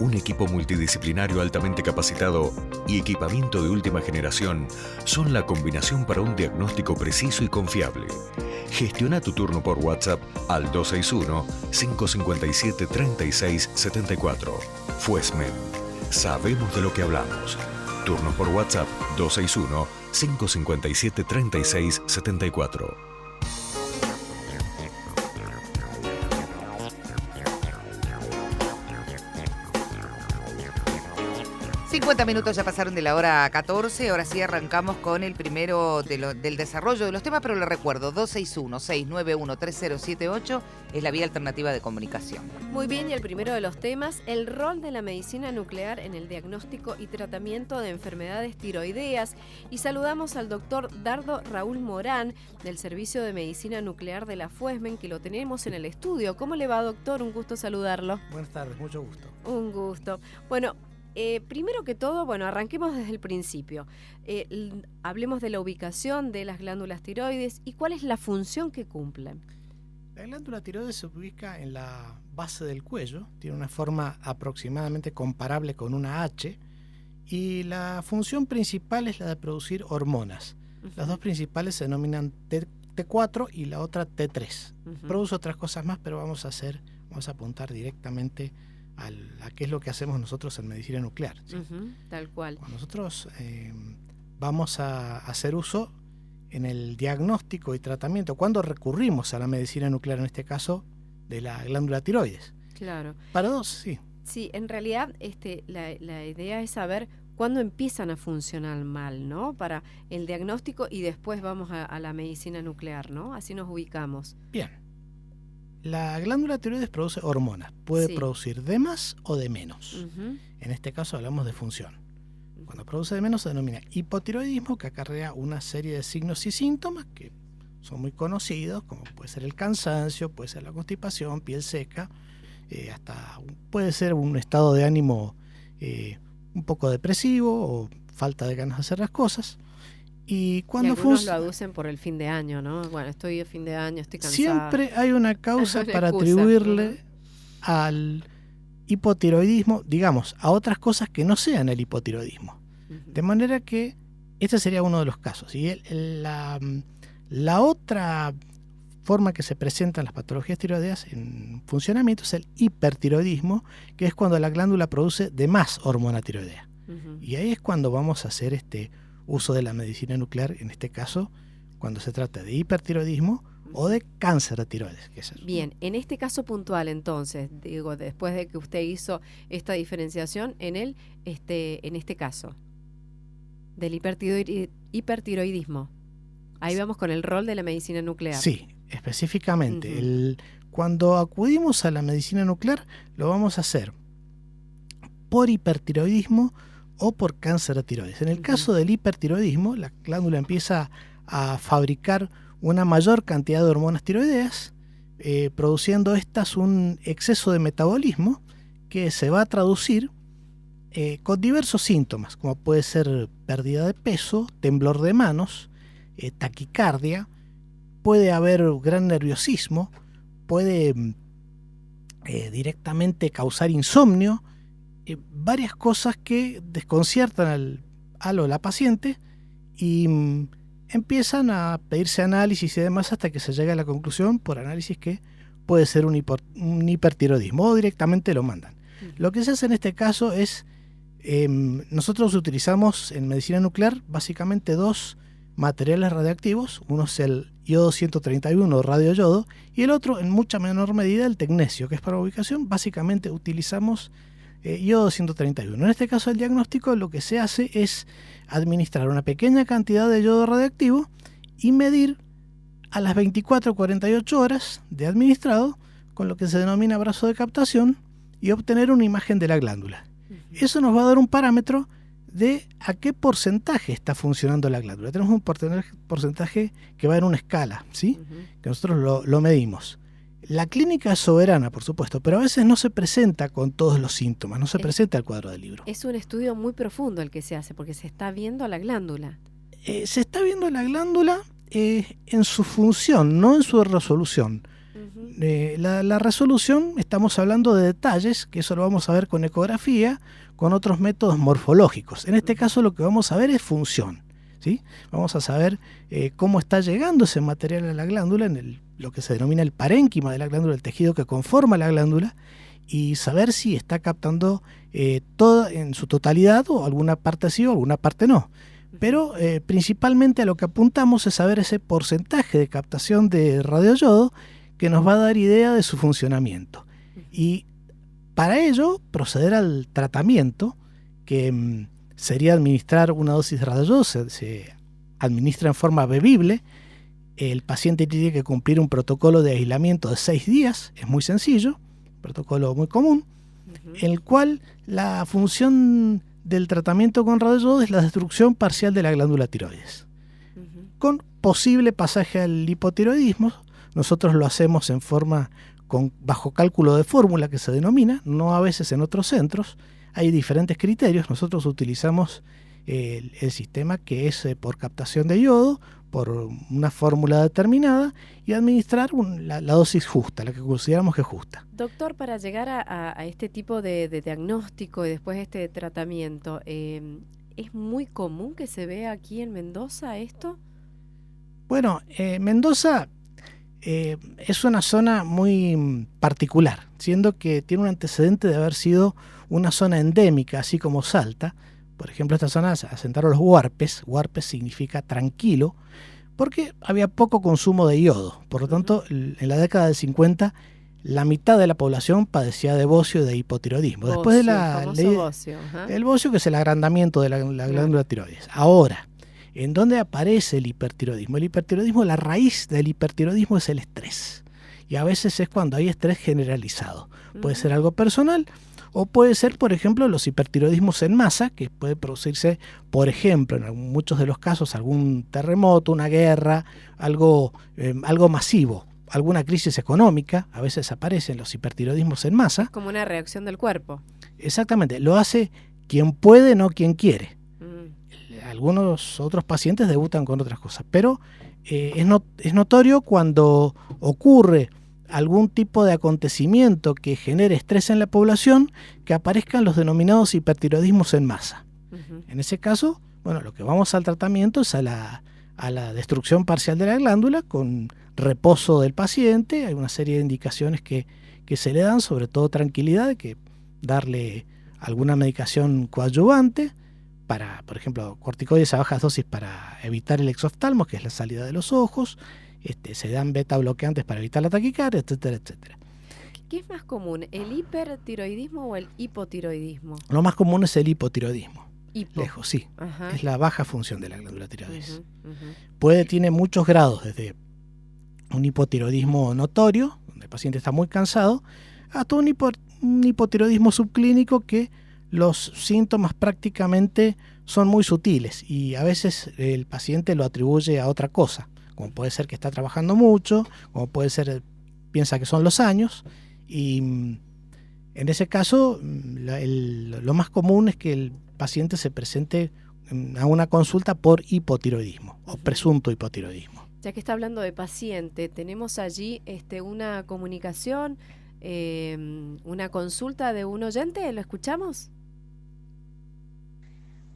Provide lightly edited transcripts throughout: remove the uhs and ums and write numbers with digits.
Un equipo multidisciplinario altamente capacitado y equipamiento de última generación son la combinación para un diagnóstico preciso y confiable. Gestiona tu turno por WhatsApp al 261-557-3674. Fuesmed. Sabemos de lo que hablamos. Turnos por WhatsApp 261-557-3674. 50 minutos ya pasaron de la hora 14, ahora sí arrancamos con el primero del desarrollo de los temas, pero le recuerdo, 261-691-3078 es la vía alternativa de comunicación. Muy bien, y el primero de los temas, el rol de la medicina nuclear en el diagnóstico y tratamiento de enfermedades tiroideas. Y saludamos al doctor Dardo Raúl Morán, del Servicio de Medicina Nuclear de la Fuesmen, que lo tenemos en el estudio. ¿Cómo le va, doctor? Un gusto saludarlo. Buenas tardes, mucho gusto. Un gusto. Bueno, primero que todo, arranquemos desde el principio. Hablemos de la ubicación de las glándulas tiroides y cuál es la función que cumplen. La glándula tiroides se ubica en la base del cuello, tiene una forma aproximadamente comparable con una H y la función principal es la de producir hormonas. Las dos principales se denominan T4 y la otra T3. Produce otras cosas más, pero vamos a apuntar directamente a qué es lo que hacemos nosotros en medicina nuclear, ¿sí? Tal cual. Cuando nosotros vamos a hacer uso en el diagnóstico y tratamiento, cuando recurrimos a la medicina nuclear, en este caso, de la glándula tiroides. Claro. Para dos, sí. Sí, en realidad la idea es saber cuándo empiezan a funcionar mal, ¿no? Para el diagnóstico y después vamos a la medicina nuclear, ¿no? Así nos ubicamos. Bien. La glándula tiroides produce hormonas. Puede producir de más o de menos. En este caso hablamos de función. Cuando produce de menos se denomina hipotiroidismo, que acarrea una serie de signos y síntomas que son muy conocidos, como puede ser el cansancio, puede ser la constipación, piel seca, hasta puede ser un estado de ánimo un poco depresivo o falta de ganas de hacer las cosas. Y cuando algunos lo aducen por el fin de año, ¿no? Bueno, estoy de fin de año, estoy cansada. Siempre hay una causa para atribuirle al hipotiroidismo, digamos, a otras cosas que no sean el hipotiroidismo. De manera que este sería uno de los casos. Y la otra forma que se presentan las patologías tiroideas en funcionamiento es el hipertiroidismo, que es cuando la glándula produce de más hormona tiroidea. Y ahí es cuando vamos a hacer uso de la medicina nuclear, en este caso, cuando se trata de hipertiroidismo o de cáncer de tiroides. Bien, en este caso puntual, entonces, digo, después de que usted hizo esta diferenciación en este caso, del hipertiroidismo, ahí vamos con el rol de la medicina nuclear. Sí, específicamente. Cuando acudimos a la medicina nuclear, lo vamos a hacer por hipertiroidismo o por cáncer de tiroides. En el caso del hipertiroidismo, la glándula empieza a fabricar una mayor cantidad de hormonas tiroideas, produciendo estas un exceso de metabolismo que se va a traducir con diversos síntomas, como puede ser pérdida de peso, temblor de manos, taquicardia, puede haber gran nerviosismo, puede directamente causar insomnio, varias cosas que desconciertan a la paciente y empiezan a pedirse análisis y demás hasta que se llega a la conclusión por análisis que puede ser un hipertiroidismo o directamente lo mandan. Lo que se hace en este caso es, nosotros utilizamos en medicina nuclear básicamente dos materiales radioactivos, uno es el yodo 131 radioyodo y el otro en mucha menor medida el tecnesio, que es para ubicación. Básicamente utilizamos yodo 131. En este caso el diagnóstico lo que se hace es administrar una pequeña cantidad de yodo radioactivo y medir a las 24 o 48 horas de administrado con lo que se denomina brazo de captación y obtener una imagen de la glándula. Eso nos va a dar un parámetro de a qué porcentaje está funcionando la glándula. Tenemos un porcentaje que va en una escala, ¿sí? Que nosotros lo medimos. La clínica es soberana, por supuesto, pero a veces no se presenta con todos los síntomas, no se presenta el cuadro del libro. Es un estudio muy profundo el que se hace, porque se está viendo a la glándula. Se está viendo la glándula en su función, no en su resolución. La resolución, estamos hablando de detalles, que eso lo vamos a ver con ecografía, con otros métodos morfológicos. En este caso lo que vamos a ver es función, ¿sí? Vamos a saber cómo está llegando ese material a la glándula, en lo que se denomina el parénquima de la glándula, el tejido que conforma la glándula, y saber si está captando toda en su totalidad o alguna parte sí o alguna parte no. Pero principalmente a lo que apuntamos es saber ese porcentaje de captación de radioyodo que nos va a dar idea de su funcionamiento. Y para ello proceder al tratamiento, que sería administrar una dosis de radioyodo, se administra en forma bebible. El paciente tiene que cumplir un protocolo de aislamiento de 6 días, es muy sencillo, protocolo muy común, en el cual la función del tratamiento con radioyodo es la destrucción parcial de la glándula tiroides. Con posible pasaje al hipotiroidismo, nosotros lo hacemos en forma bajo cálculo de fórmula, que se denomina, no a veces en otros centros. Hay diferentes criterios. Nosotros utilizamos el sistema que es por captación de yodo, por una fórmula determinada, y administrar la dosis justa, la que consideramos que es justa. Doctor, para llegar a este tipo de diagnóstico y después este tratamiento, ¿es muy común que se vea aquí en Mendoza esto? Bueno, Mendoza es una zona muy particular, siendo que tiene un antecedente de haber sido una zona endémica, así como Salta. Por ejemplo, esta zona se asentaron los huarpes. Huarpes significa tranquilo, porque había poco consumo de yodo. Por lo tanto, en la década del 50, la mitad de la población padecía de bocio y de hipotiroidismo. Después de la ley, el bocio, que es el agrandamiento de la glándula tiroides. Ahora, ¿en dónde aparece el hipertiroidismo? El hipertiroidismo, la raíz del hipertiroidismo es el estrés. Y a veces es cuando hay estrés generalizado. Puede ser algo personal, o puede ser, por ejemplo, los hipertiroidismos en masa, que puede producirse, por ejemplo, en muchos de los casos, algún terremoto, una guerra, algo masivo, alguna crisis económica. A veces aparecen los hipertiroidismos en masa. Es como una reacción del cuerpo. Exactamente, lo hace quien puede, no quien quiere. Algunos otros pacientes debutan con otras cosas, pero es notorio cuando ocurre algún tipo de acontecimiento que genere estrés en la población, que aparezcan los denominados hipertiroidismos en masa. En ese caso, bueno, lo que vamos al tratamiento es a la destrucción parcial de la glándula con reposo del paciente. Hay una serie de indicaciones que se le dan, sobre todo tranquilidad, que darle alguna medicación coadyuvante para, por ejemplo, corticoides a bajas dosis para evitar el exoftalmo, que es la salida de los ojos. Se dan beta bloqueantes para evitar la taquicardia, etcétera, etcétera. ¿Qué es más común, el hipertiroidismo o el hipotiroidismo? Lo más común es el hipotiroidismo. Lejos, sí. Es la baja función de la glándula tiroides. Tiene muchos grados, desde un hipotiroidismo notorio, donde el paciente está muy cansado, hasta un hipotiroidismo subclínico, que los síntomas prácticamente son muy sutiles y a veces el paciente lo atribuye a otra cosa, como puede ser que está trabajando mucho, como puede ser, piensa que son los años, y en ese caso lo más común es que el paciente se presente a una consulta por hipotiroidismo o presunto hipotiroidismo. Ya que está hablando de paciente, tenemos allí una comunicación, una consulta de un oyente, ¿lo escuchamos?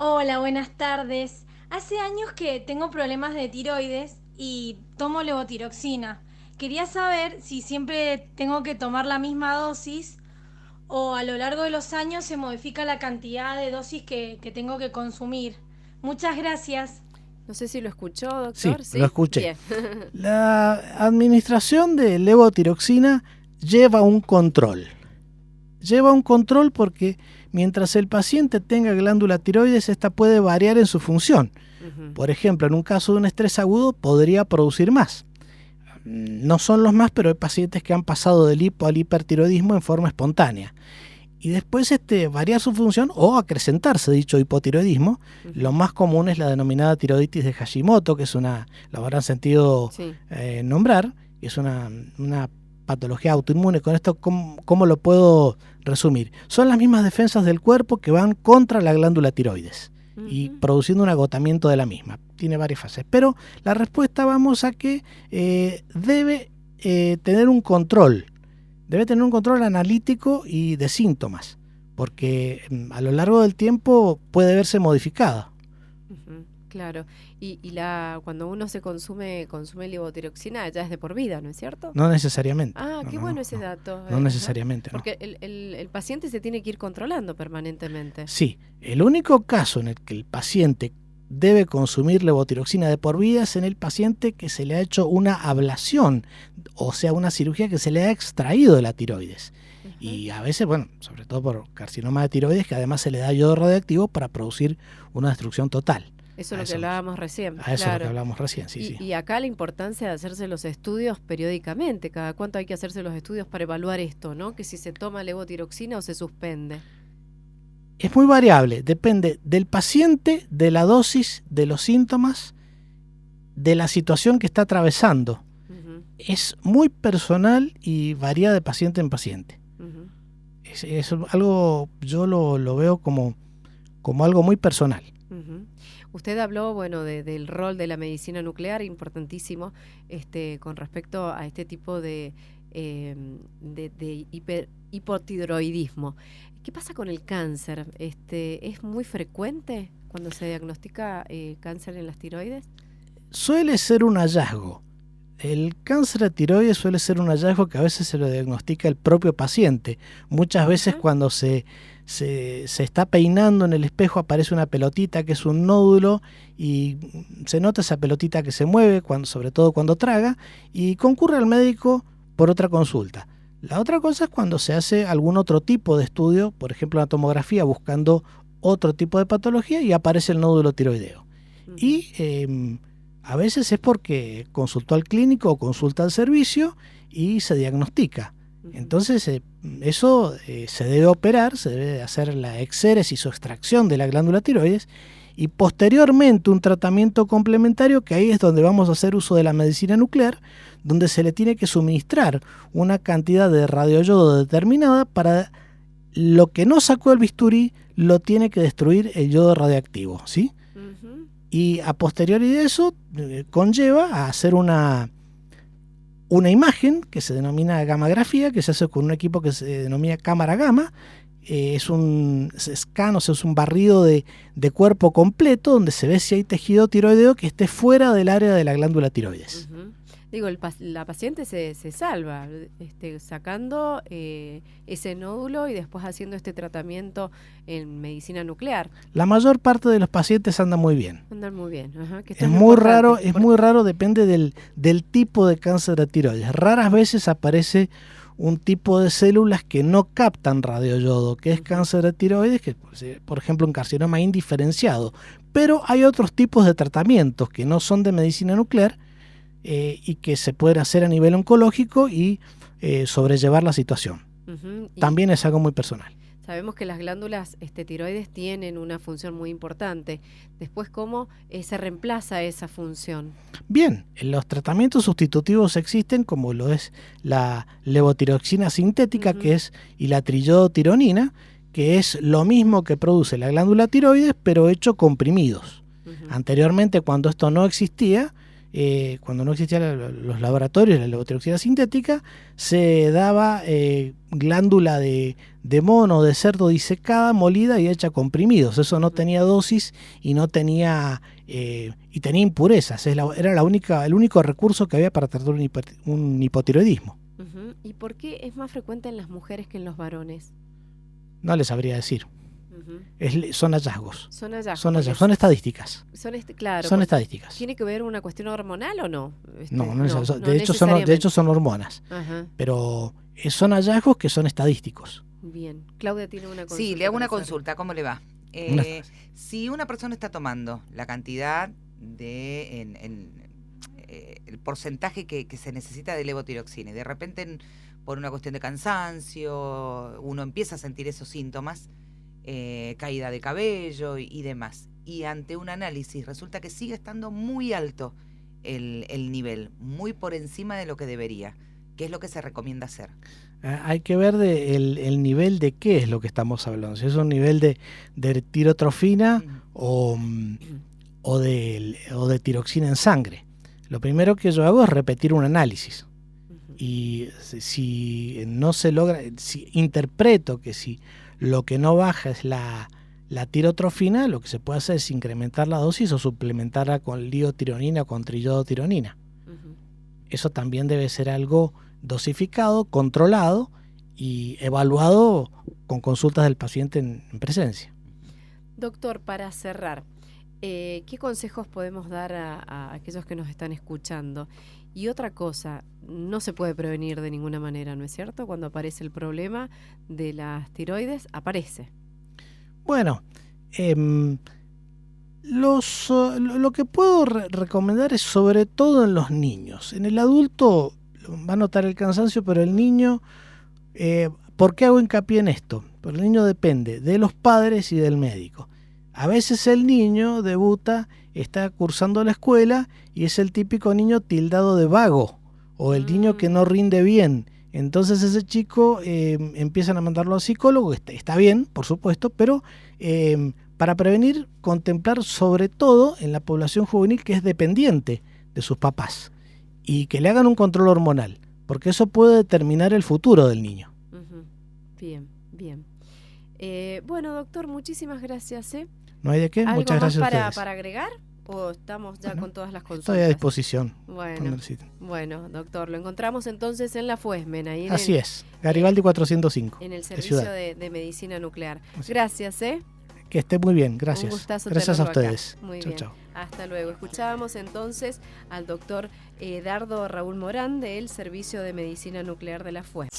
Hola, buenas tardes. Hace años que tengo problemas de tiroides y tomo levotiroxina. Quería saber si siempre tengo que tomar la misma dosis o a lo largo de los años se modifica la cantidad de dosis que tengo que consumir. Muchas gracias. No sé si lo escuchó, doctor. Sí, lo escuché. La administración de levotiroxina lleva un control. Lleva un control porque mientras el paciente tenga glándula tiroides, esta puede variar en su función. Por ejemplo, en un caso de un estrés agudo podría producir más. No son los más, pero hay pacientes que han pasado del hipo al hipertiroidismo en forma espontánea. Y después variar su función o acrecentarse dicho hipotiroidismo. Lo más común es la denominada tiroiditis de Hashimoto, que es lo habrán sentido nombrar, y es una patología autoinmune. Con esto, ¿cómo lo puedo resumir? Son las mismas defensas del cuerpo que van contra la glándula tiroides y produciendo un agotamiento de la misma. Tiene varias fases, pero la respuesta vamos a que debe tener un control. Debe tener un control analítico y de síntomas, porque a lo largo del tiempo puede verse modificada. Claro, y cuando uno se consume levotiroxina ya es de por vida, ¿no es cierto? No necesariamente. Ah, qué bueno ese dato. No necesariamente. Porque el paciente se tiene que ir controlando permanentemente. Sí, el único caso en el que el paciente debe consumir levotiroxina de por vida es en el paciente que se le ha hecho una ablación, o sea, una cirugía que se le ha extraído de la tiroides. Y a veces, bueno, sobre todo por carcinoma de tiroides, que además se le da yodo radioactivo para producir una destrucción total. Eso es lo que hablábamos recién. A eso es lo que hablábamos recién, sí. Y acá la importancia de hacerse los estudios periódicamente. ¿Cada cuánto hay que hacerse los estudios para evaluar esto, no? Que si se toma levotiroxina o se suspende. Es muy variable, depende del paciente, de la dosis, de los síntomas, de la situación que está atravesando. Es muy personal y varía de paciente en paciente. Es algo, yo lo veo como algo muy personal. Usted habló, bueno, del rol de la medicina nuclear, importantísimo, con respecto a este tipo de hipotiroidismo. ¿Qué pasa con el cáncer? ¿Es muy frecuente cuando se diagnostica cáncer en las tiroides? Suele ser un hallazgo. El cáncer de tiroides suele ser un hallazgo que a veces se lo diagnostica el propio paciente. Muchas veces cuando se está peinando en el espejo aparece una pelotita que es un nódulo y se nota esa pelotita que se mueve, sobre todo cuando traga, y concurre al médico por otra consulta. La otra cosa es cuando se hace algún otro tipo de estudio, por ejemplo una tomografía buscando otro tipo de patología y aparece el nódulo tiroideo. Y a veces es porque consultó al clínico o consulta al servicio y se diagnostica. Entonces eso se debe operar, se debe hacer la exéresis o extracción de la glándula tiroides y posteriormente un tratamiento complementario, que ahí es donde vamos a hacer uso de la medicina nuclear, donde se le tiene que suministrar una cantidad de radioyodo determinada para lo que no sacó el bisturí, lo tiene que destruir el yodo radioactivo, ¿sí? Y a posteriori de eso conlleva a hacer una imagen que se denomina gammagrafía, que se hace con un equipo que se denomina cámara gamma. Es un scan, o sea, es un barrido de cuerpo completo donde se ve si hay tejido tiroideo que esté fuera del área de la glándula tiroides. Digo, la paciente se salva sacando ese nódulo y después haciendo este tratamiento en medicina nuclear. La mayor parte de los pacientes andan muy bien. Andan muy bien. Que es muy raro, depende del tipo de cáncer de tiroides. Raras veces aparece un tipo de células que no captan radioyodo, que es cáncer de tiroides, que por ejemplo un carcinoma indiferenciado. Pero hay otros tipos de tratamientos que no son de medicina nuclear, y que se pueden hacer a nivel oncológico y sobrellevar la situación. También es algo muy personal. Sabemos que las glándulas tiroides tienen una función muy importante. Después, ¿cómo se reemplaza esa función? Bien, los tratamientos sustitutivos existen, como lo es la levotiroxina sintética, que es, y la triyodotironina, que es lo mismo que produce la glándula tiroides, pero hecho comprimidos. Anteriormente, cuando esto no existía, cuando no existían los laboratorios de la levotiroxina sintética, se daba glándula de mono, de cerdo disecada, molida y hecha comprimidos. Eso no tenía dosis y no tenía y tenía impurezas. Era el único recurso que había para tratar un hipotiroidismo. ¿Y por qué es más frecuente en las mujeres que en los varones? No les sabría decir. Son hallazgos. Son hallazgos. Son estadísticas. Claro. Son estadísticas. ¿Tiene que ver una cuestión hormonal o no? De hecho son hormonas. Pero son hallazgos que son estadísticos. Bien. Claudia tiene una consulta. Sí, le hago una consulta. ¿Cómo le va? Si una persona está tomando la cantidad el porcentaje que se necesita de levotiroxina y de repente por una cuestión de cansancio uno empieza a sentir esos síntomas, caída de cabello y demás, y ante un análisis resulta que sigue estando muy alto el nivel, muy por encima de lo que debería, ¿qué es lo que se recomienda hacer? Hay que ver el nivel de qué es lo que estamos hablando, si es un nivel de tirotrofina o de tiroxina en sangre. Lo primero que yo hago es repetir un análisis y si no se logra, si interpreto que si lo que no baja es la tirotrofina, lo que se puede hacer es incrementar la dosis o suplementarla con liotironina o con triiodotironina. Eso también debe ser algo dosificado, controlado y evaluado con consultas del paciente en presencia. Doctor, para cerrar, ¿qué consejos podemos dar a aquellos que nos están escuchando? Y otra cosa, no se puede prevenir de ninguna manera, ¿no es cierto? Cuando aparece el problema de las tiroides, aparece. Bueno, lo que puedo recomendar es sobre todo en los niños. En el adulto va a notar el cansancio, pero el niño, ¿por qué hago hincapié en esto? Porque el niño depende de los padres y del médico. A veces el niño debuta, está cursando la escuela y es el típico niño tildado de vago o el niño que no rinde bien. Entonces ese chico empiezan a mandarlo al psicólogo, está bien, por supuesto, pero para prevenir, contemplar sobre todo en la población juvenil que es dependiente de sus papás y que le hagan un control hormonal, porque eso puede determinar el futuro del niño. Bien, bien. Bueno, doctor, muchísimas gracias. No hay de qué, muchas gracias a ustedes. ¿Para agregar? ¿O estamos ya con todas las consultas? Estoy a disposición. Bueno, doctor, lo encontramos entonces en la Fuesmen. Ahí Así es, Garibaldi 405. En el servicio de medicina nuclear. Gracias, Que esté muy bien, gracias. Un gustazo gracias a tenerlo ustedes. Acá. Muy chau, bien. chau. Hasta luego. Escuchábamos entonces al doctor Dardo Raúl Morán del Servicio de Medicina Nuclear de la FUESMEN.